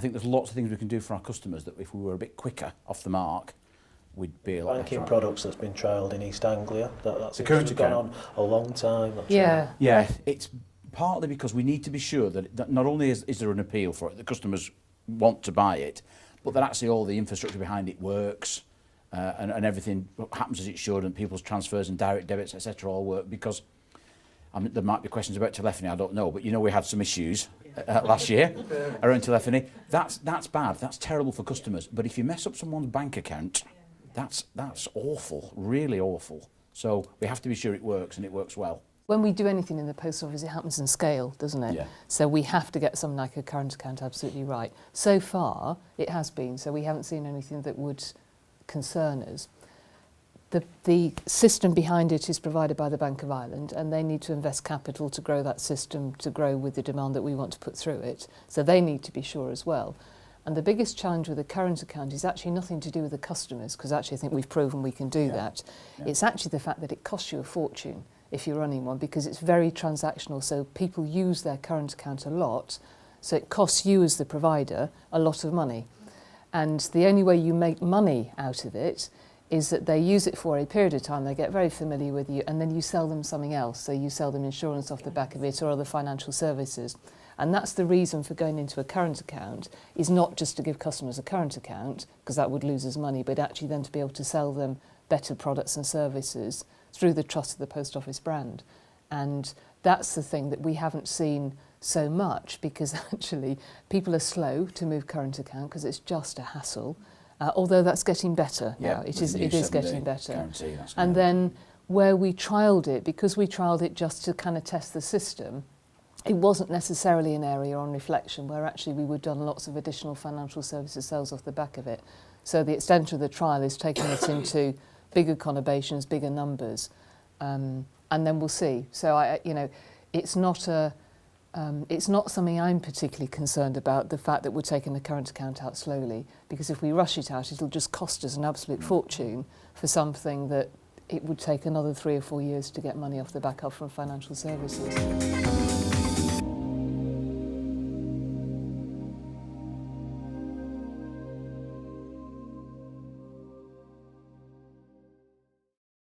think there's lots of things we can do for our customers that if we were a bit quicker off the mark, we'd be a lot Banking better. products that's been trialled in East Anglia. That's The current gone account. on a long time. That's Yeah. right. Yeah, it's partly because we need to be sure that not only is there an appeal for it, the customers want to buy it, but that actually all the infrastructure behind it works, and everything happens as it should, and people's transfers and direct debits, etc., all work. Because there might be questions about telephony, I don't know, but we had some issues last year around telephony. That's bad. That's terrible for customers. But if you mess up someone's bank account, that's awful, really awful. So we have to be sure it works and it works well. When we do anything in the post office, it happens in scale, doesn't it? Yeah. So we have to get something like a current account absolutely right. So far, it has been, so we haven't seen anything that would concern us. The system behind it is provided by the Bank of Ireland, and they need to invest capital to grow that system, to grow with the demand that we want to put through it. So they need to be sure as well. And the biggest challenge with a current account is actually nothing to do with the customers, because actually I think we've proven we can do that. Yeah. It's actually the fact that it costs you a fortune if you're running one, because it's very transactional, so people use their current account a lot, so it costs you as the provider a lot of money. And the only way you make money out of it is that they use it for a period of time, they get very familiar with you, and then you sell them something else. So you sell them insurance off the back of it or other financial services. And that's the reason for going into a current account, is not just to give customers a current account, because that would lose us money, but actually then to be able to sell them better products and services through the trust of the Post Office brand. And that's the thing that we haven't seen so much, because actually people are slow to move current account because it's just a hassle. Although that's getting better now. It is getting better. And then where we trialled it, because we trialled it just to kind of test the system, it wasn't necessarily an area on reflection where actually we would done lots of additional financial services sales off the back of it. So the extent of the trial is taking it into bigger conurbations, bigger numbers, and then we'll see. So it's not something I'm particularly concerned about, the fact that we're taking the current account out slowly, because if we rush it out, it'll just cost us an absolute fortune for something that it would take another 3 or 4 years to get money off the back of from financial services.